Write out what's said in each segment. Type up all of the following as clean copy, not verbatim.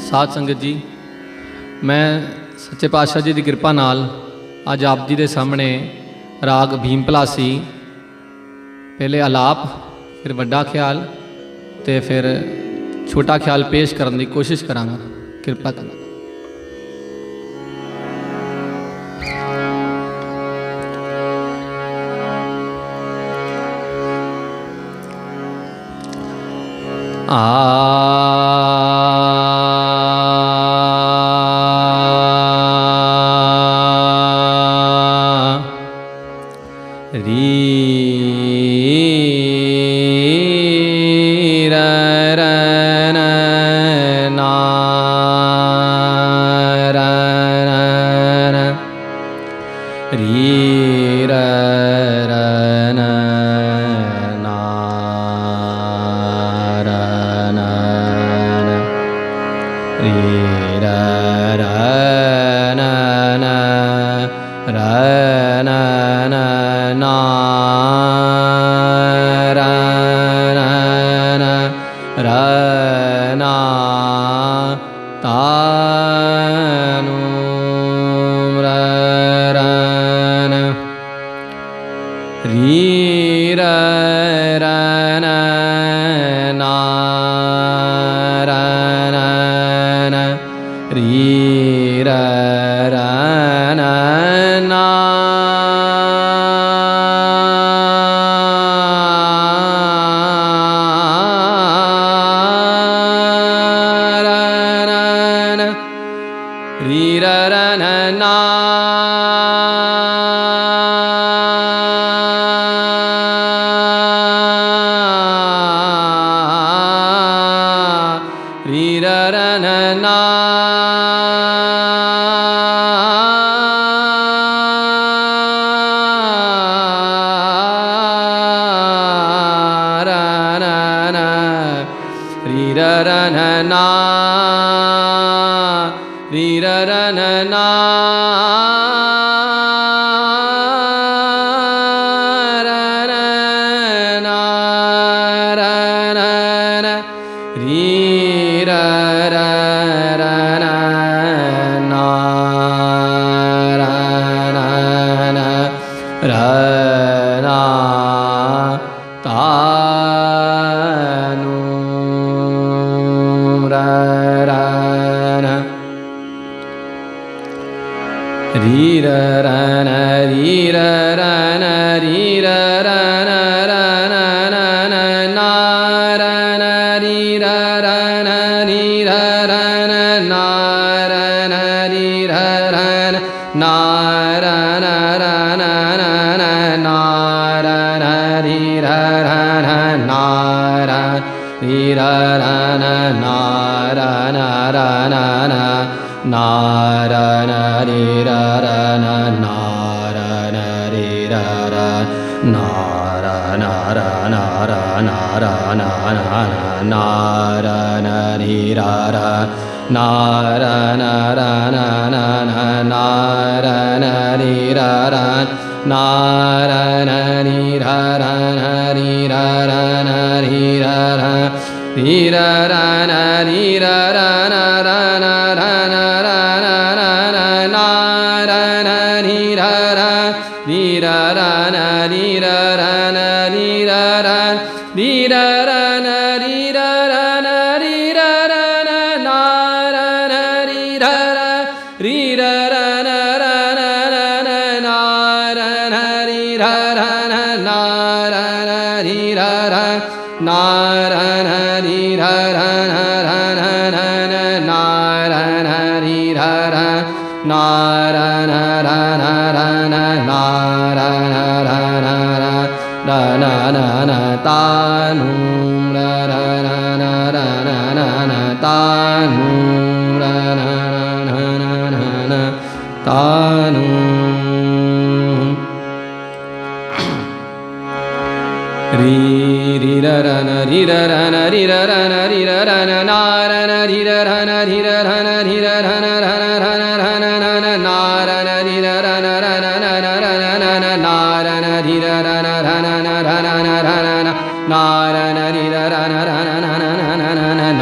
साध संगत जी, मैं सच्चे पातशाह जी की कृपा नाल अज आप जी के सामने राग भीम पलासी पहले आलाप फिर वड्डा ख्याल तो फिर छोटा ख्याल पेश करने की कोशिश करांगा। कृपा करना।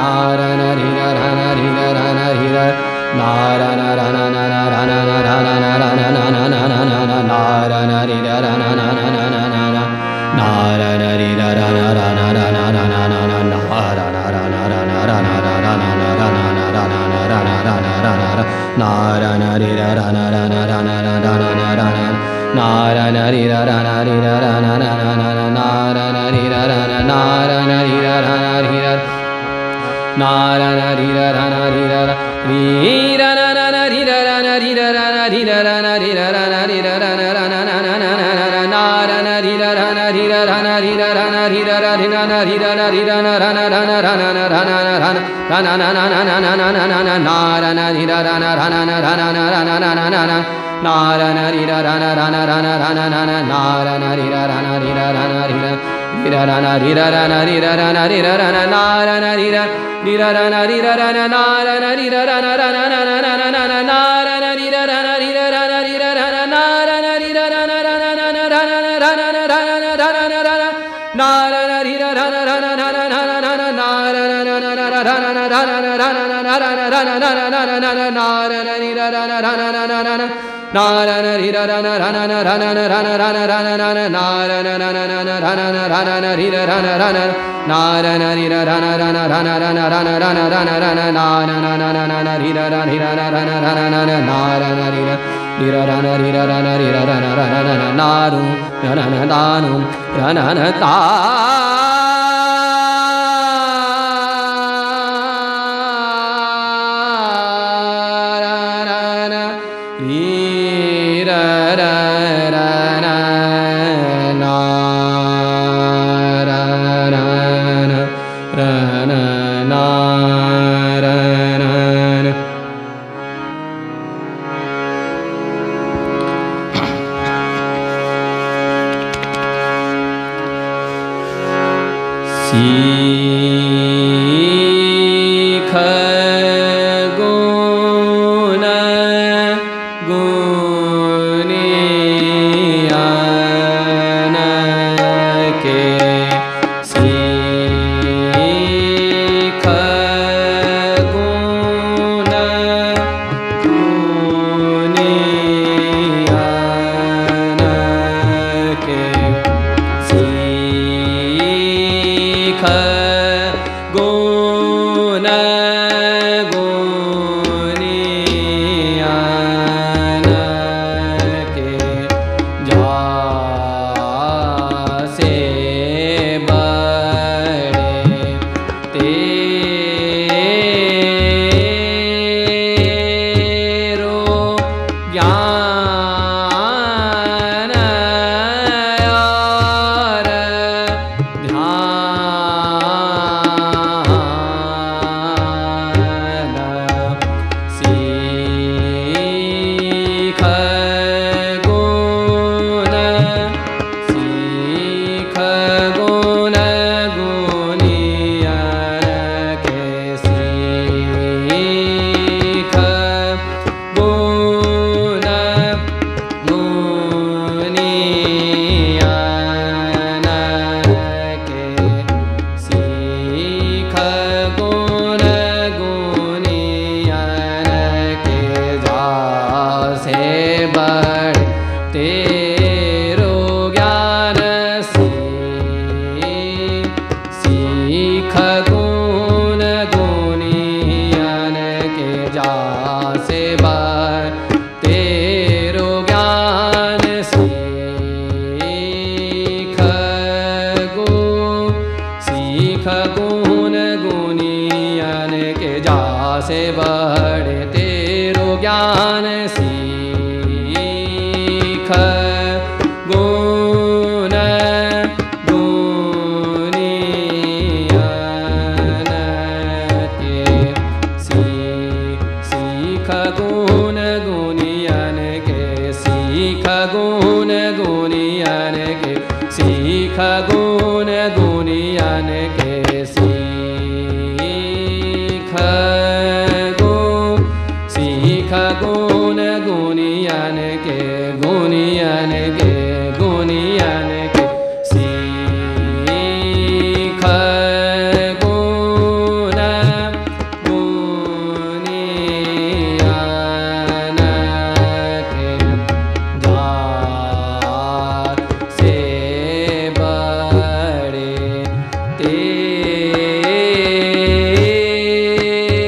Narayan Narana rira rana rana rana rana rana rana Narana rira rana rira rana rana rana Narana rira rana narana rira rana rira Narana rira rana rira rira rana rira rana rira rana rira rana rira rana rira rana rana rana Narana rira rana rira rana rira rana rira rana rira rana rana rana rana rana rana Narana rira rana rana rana rana rana Narana rira rana rana rana rana rana Narana rira rana rira rana rira rira rana rira rana rira rana rira rana Narana rira rira rana rira rana Narana rira rana rana rana rana Narana rira rana rira rana rira rana Narana rira rana rana rana rana rana rana Narana rira rana rana rana rana Narana rana rana Narana rira rana rana rana Narana rira rana rana rana rana rana rana Narana rana rana rana rira rana rana Narana rira rana rana rana rana rana rana rana Narana rira rana rana rana rana Narana rira rira rana rira rana rira rana rana Naru rana danu rana ta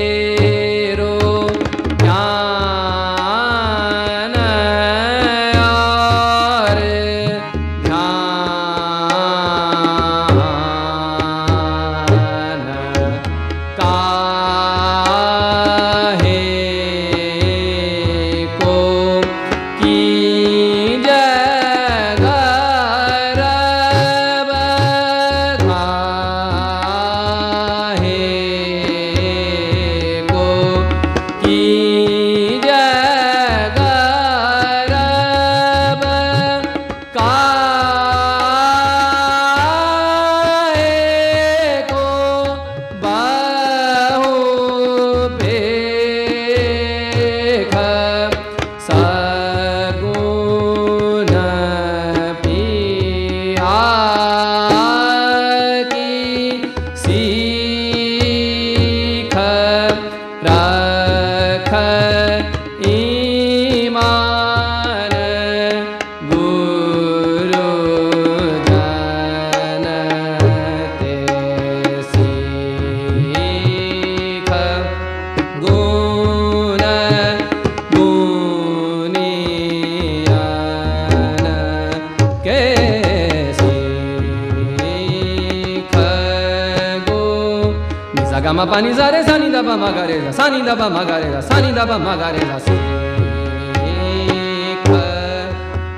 तेरो ज्ञान सा गा मा पा नि सा रे सा नि दा पा मा गा रे सा नि दा पा मा गा रे सा नि दा पा मा गा रे सा सीख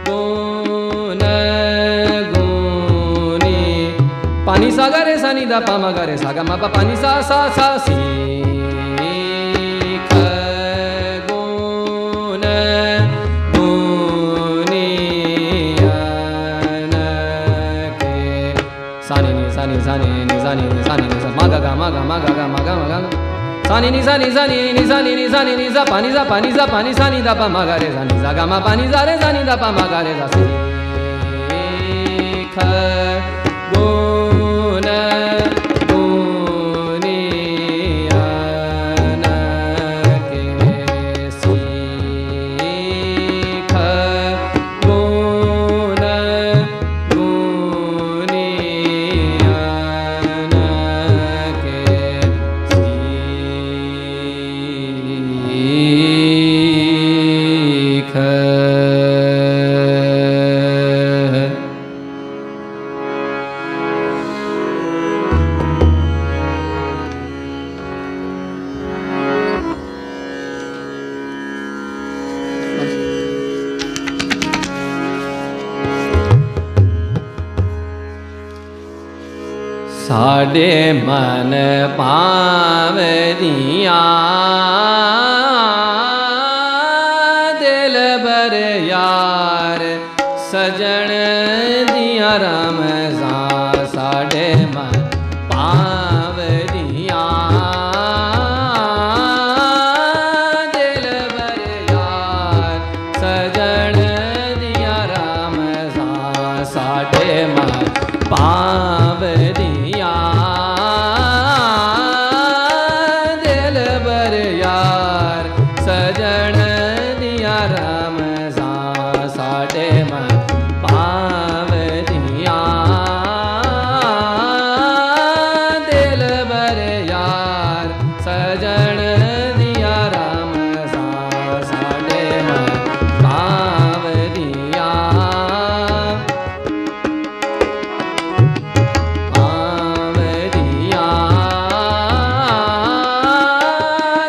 गुण गुनी पा नि सा गा रे सा नि दा पा मा गा रे सा गा मा पा पा नि सा सी Sani ni sani sani ni sani ni sani ni sa pani sa pani sa pani sani da pa ma ga re sa ni sa ga ma pani sa re sani da pa ma ga re sa si kha guna guni ana ke si kha guna guni ana ke साडे मन पावनिया दिल बर यार सजन दिया रमजा साडे मन पावनिया दिल बर यार सजन दिया रमजा साडे मन पावनिया दिल बर यार सजन दिया रमजा साडे मन पावनिया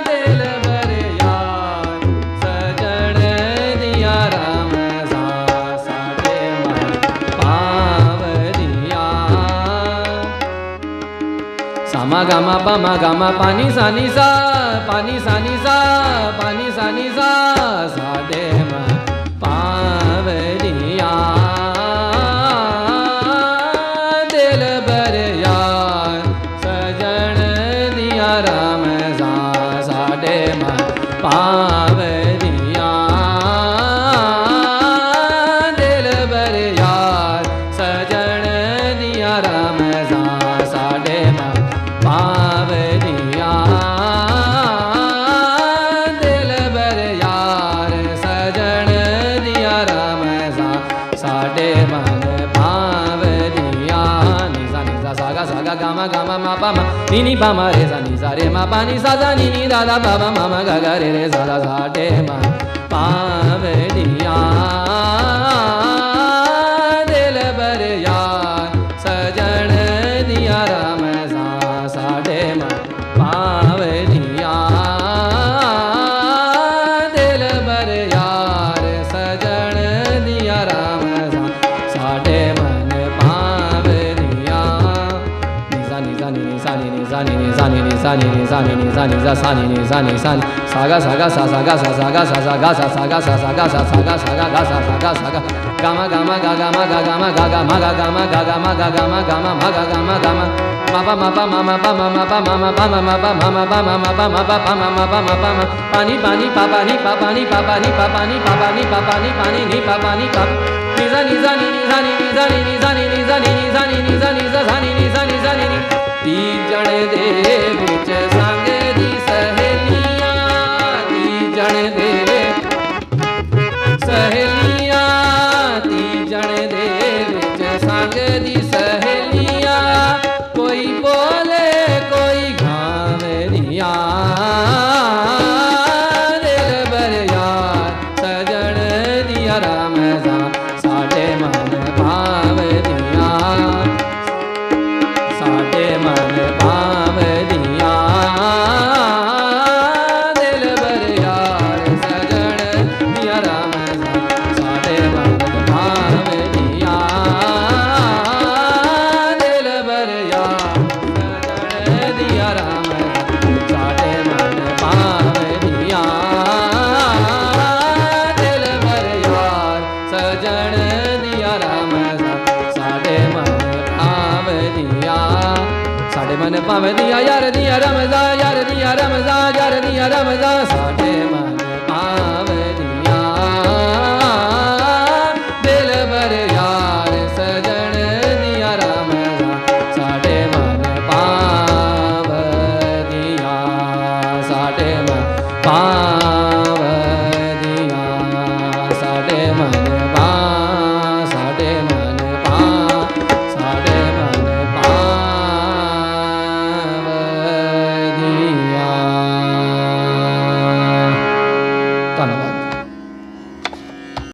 दिल बर यार सजन दिया रमजा साडे मन पावनिया मा गा मा पा मा गा मा पानी सा नि सा पानी सा नि सा पानी सा नि सा साडे मन पावनिया दिल बर यार सजन दिया रमजा साडे मन पावनिया दिल बर यार सजन दिया रमजा साडे मन पावनिया दिल बर यार सजन दिया रमजा साडे मन पावनिया नि सा गा मा मा पा मा नि पा मा रे सा नि सा रे मा पा नि सा नि दा दा पा मा मा गा गा रे रे सा साडे मन पावनिया दिल बर यार सजन दिया रमजा साडे मन पावनिया दिल बर यार सजन दिया रमजा साडे मन पावनिया नि सा नि सा नि सा नि सा नि सा नि सा नि सा नि सा नि सा सा नि सा नि सा सा गा सा गा सा सा गा सा सा गा सा सा गा सा सा गा सा सा गा सा सा गा सा गा गा सा सा गा सा गा गा मा गा मा गा गा मा गा गा मा गा गा मा गा गा मा गा गा मा गा गा मा गा मा मा गा गा मा गा मा मा पा मा पा मा मा पा मा मा पा मा मा पा मा मा पा मा मा पा मा मा पा मा पा पा मा मा पा मा पा मा पानी पानी पा पानी पा पानी पा पानी पा पानी पा पानी पा पानी पानी नि पा पानी पा नि सा नि सा नि सा नि सा नि सा नि सा नि सा नि सा नि सा नि सा नि सा नि तीजण दे विच संग दी सहेलियां तीजण दे सहेलियां तीजण दे विच संग दी सहेलियां कोई बोले कोई घावरिया दिल बर यार सजन दिया रमजा साडे मन पावनिया साडे ਮਨ ਭਾਵੇਂ ਦੀਆਂ ਯਾਰ ਦੀਆਂ ਰਮਜ਼ਾਂ, ਯਾਰ ਦੀਆਂ ਰਮਜ਼ਾਂ, ਯਾਰ ਦੀਆਂ ਰਮਜ਼ਾਂ, ਸਾਡੇ ਮਨ